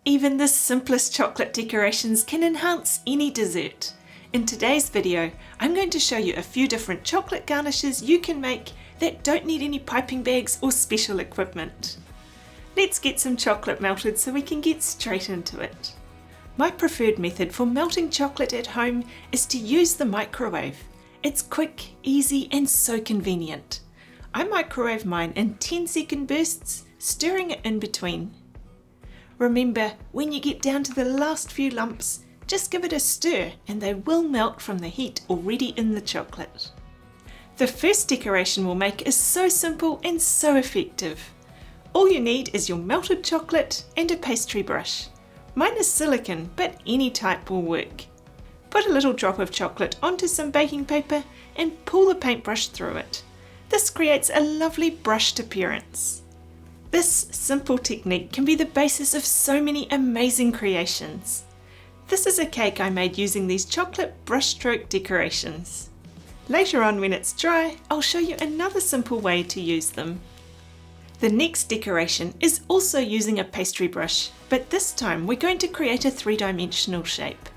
Even the simplest chocolate decorations can enhance any dessert. In today's video, I'm going to show you a few different chocolate garnishes you can make that don't need any piping bags or special equipment. Let's get some chocolate melted so we can get straight into it. My preferred method for melting chocolate at home is to use the microwave. It's quick, easy, and so convenient. I microwave mine in 10-second bursts, stirring it in between. Remember, when you get down to the last few lumps, just give it a stir and they will melt from the heat already in the chocolate. The first decoration we'll make is so simple and so effective. All you need is your melted chocolate and a pastry brush. Mine is silicone, but any type will work. Put a little drop of chocolate onto some baking paper and pull the paintbrush through it. This creates a lovely brushed appearance. This simple technique can be the basis of so many amazing creations. This is a cake I made using these chocolate brushstroke decorations. Later on, when it's dry, I'll show you another simple way to use them. The next decoration is also using a pastry brush, but this time we're going to create a three-dimensional shape.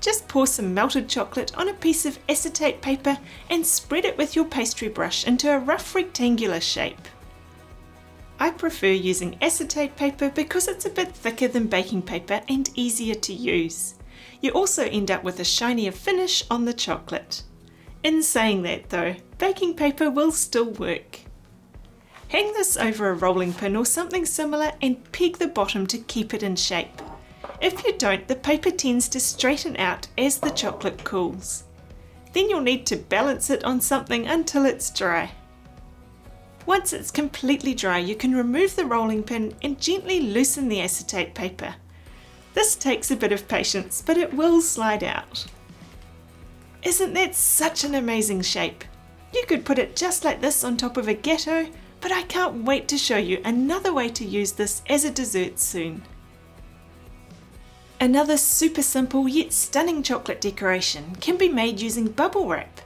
Just pour some melted chocolate on a piece of acetate paper and spread it with your pastry brush into a rough rectangular shape. I prefer using acetate paper because it's a bit thicker than baking paper and easier to use. You also end up with a shinier finish on the chocolate. In saying that though, baking paper will still work. Hang this over a rolling pin or something similar and peg the bottom to keep it in shape. If you don't, the paper tends to straighten out as the chocolate cools. Then you'll need to balance it on something until it's dry. Once it's completely dry, you can remove the rolling pin and gently loosen the acetate paper. This takes a bit of patience, but it will slide out. Isn't that such an amazing shape? You could put it just like this on top of a gâteau, but I can't wait to show you another way to use this as a dessert soon. Another super simple yet stunning chocolate decoration can be made using bubble wrap.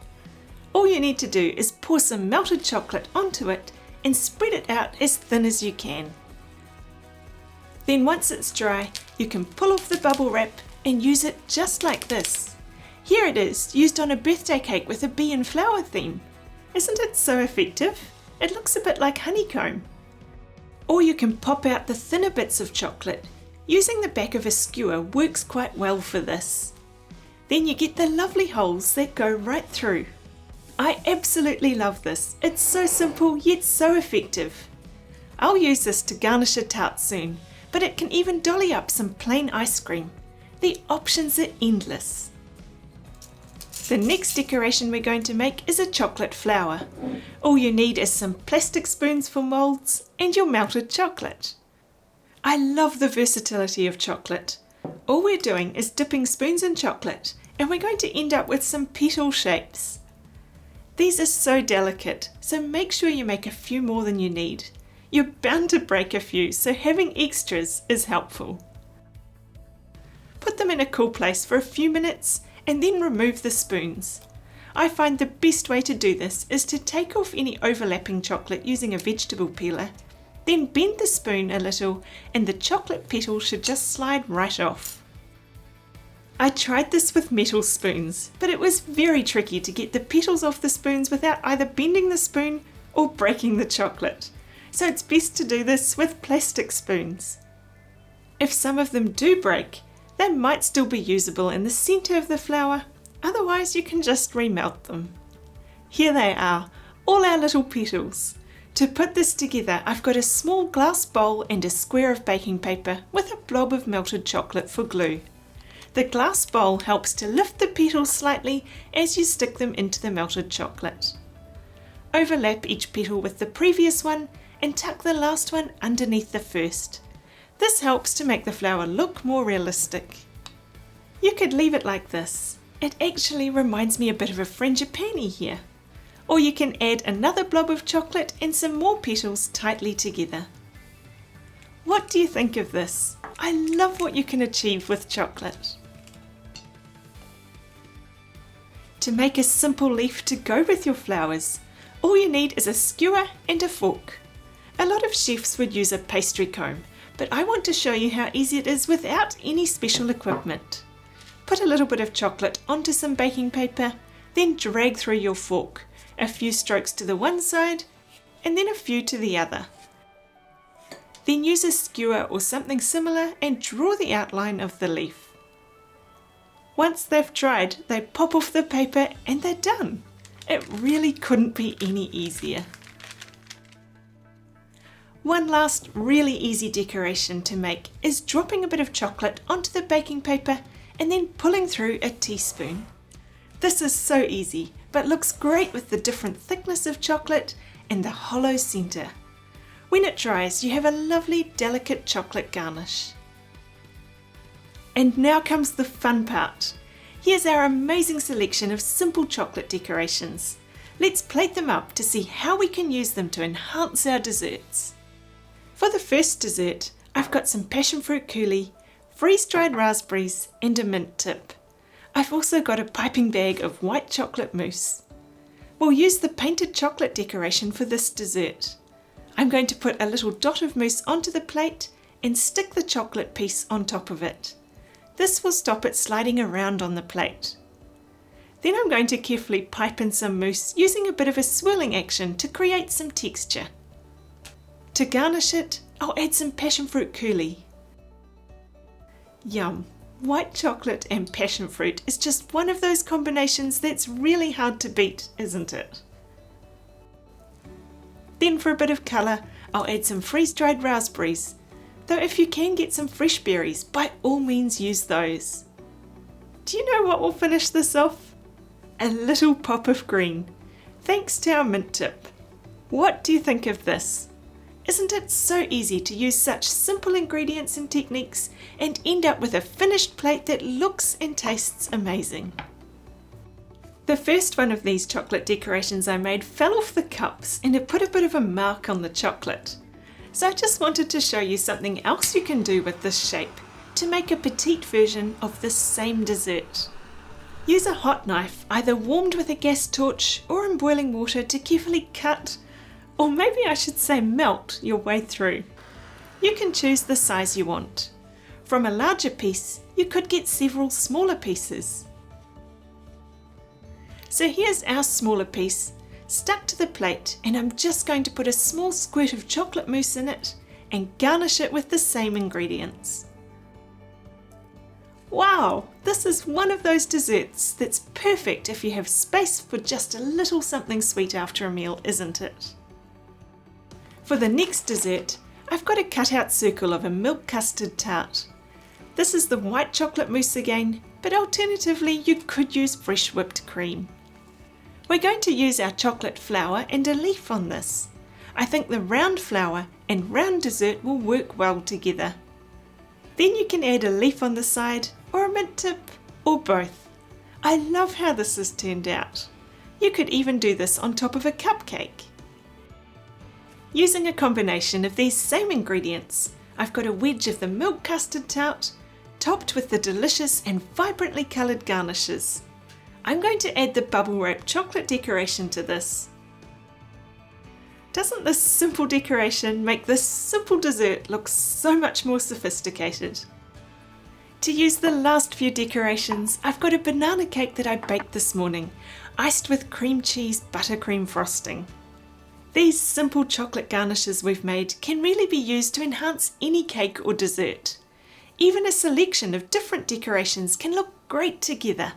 All you need to do is pour some melted chocolate onto it and spread it out as thin as you can. Then once it's dry, you can pull off the bubble wrap and use it just like this. Here it is, used on a birthday cake with a bee and flower theme. Isn't it so effective? It looks a bit like honeycomb. Or you can pop out the thinner bits of chocolate. Using the back of a skewer works quite well for this. Then you get the lovely holes that go right through. I absolutely love this. It's so simple yet so effective. I'll use this to garnish a tart soon, but it can even dolly up some plain ice cream. The options are endless. The next decoration we're going to make is a chocolate flower. All you need is some plastic spoons for molds and your melted chocolate. I love the versatility of chocolate. All we're doing is dipping spoons in chocolate, and we're going to end up with some petal shapes. These are so delicate, so make sure you make a few more than you need. You're bound to break a few, so having extras is helpful. Put them in a cool place for a few minutes and then remove the spoons. I find the best way to do this is to take off any overlapping chocolate using a vegetable peeler, then bend the spoon a little and the chocolate petals should just slide right off. I tried this with metal spoons, but it was very tricky to get the petals off the spoons without either bending the spoon or breaking the chocolate. So it's best to do this with plastic spoons. If some of them do break, they might still be usable in the center of the flower, otherwise you can just remelt them. Here they are, all our little petals. To put this together, I've got a small glass bowl and a square of baking paper with a blob of melted chocolate for glue. The glass bowl helps to lift the petals slightly as you stick them into the melted chocolate. Overlap each petal with the previous one and tuck the last one underneath the first. This helps to make the flower look more realistic. You could leave it like this. It actually reminds me a bit of a frangipani here. Or you can add another blob of chocolate and some more petals tightly together. What do you think of this? I love what you can achieve with chocolate. To make a simple leaf to go with your flowers, all you need is a skewer and a fork. A lot of chefs would use a pastry comb, but I want to show you how easy it is without any special equipment. Put a little bit of chocolate onto some baking paper, then drag through your fork, a few strokes to the one side and then a few to the other. Then use a skewer or something similar and draw the outline of the leaf. Once they've dried, they pop off the paper and they're done. It really couldn't be any easier. One last really easy decoration to make is dropping a bit of chocolate onto the baking paper and then pulling through a teaspoon. This is so easy, but looks great with the different thickness of chocolate and the hollow centre. When it dries, you have a lovely delicate chocolate garnish. And now comes the fun part. Here's our amazing selection of simple chocolate decorations. Let's plate them up to see how we can use them to enhance our desserts. For the first dessert, I've got some passion fruit coulis, freeze-dried raspberries and a mint tip. I've also got a piping bag of white chocolate mousse. We'll use the painted chocolate decoration for this dessert. I'm going to put a little dot of mousse onto the plate and stick the chocolate piece on top of it. This will stop it sliding around on the plate. Then I'm going to carefully pipe in some mousse using a bit of a swirling action to create some texture. To garnish it, I'll add some passion fruit coulis. Yum! White chocolate and passion fruit is just one of those combinations that's really hard to beat, isn't it? Then for a bit of colour, I'll add some freeze-dried raspberries. Though if you can get some fresh berries, by all means use those. Do you know what will finish this off? A little pop of green, thanks to our mint tip. What do you think of this? Isn't it so easy to use such simple ingredients and techniques and end up with a finished plate that looks and tastes amazing? The first one of these chocolate decorations I made fell off the cups and it put a bit of a mark on the chocolate. So I just wanted to show you something else you can do with this shape to make a petite version of this same dessert. Use a hot knife, either warmed with a gas torch or in boiling water, to carefully cut, or maybe I should say melt, your way through. You can choose the size you want. From a larger piece, you could get several smaller pieces. So here's our smaller piece, stuck to the plate, and I'm just going to put a small squirt of chocolate mousse in it and garnish it with the same ingredients. Wow, this is one of those desserts that's perfect if you have space for just a little something sweet after a meal, isn't it? For the next dessert, I've got a cut-out circle of a milk custard tart. This is the white chocolate mousse again, but alternatively you could use fresh whipped cream. We're going to use our chocolate flour and a leaf on this. I think the round flour and round dessert will work well together. Then you can add a leaf on the side, or a mint tip, or both. I love how this has turned out. You could even do this on top of a cupcake. Using a combination of these same ingredients, I've got a wedge of the milk custard tart, topped with the delicious and vibrantly coloured garnishes. I'm going to add the bubble wrap chocolate decoration to this. Doesn't this simple decoration make this simple dessert look so much more sophisticated? To use the last few decorations, I've got a banana cake that I baked this morning, iced with cream cheese buttercream frosting. These simple chocolate garnishes we've made can really be used to enhance any cake or dessert. Even a selection of different decorations can look great together.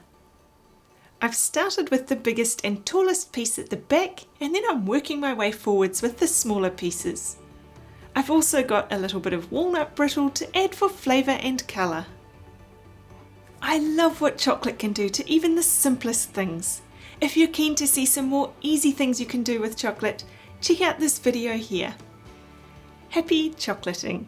I've started with the biggest and tallest piece at the back, and then I'm working my way forwards with the smaller pieces. I've also got a little bit of walnut brittle to add for flavour and colour. I love what chocolate can do to even the simplest things. If you're keen to see some more easy things you can do with chocolate, check out this video here. Happy chocolating!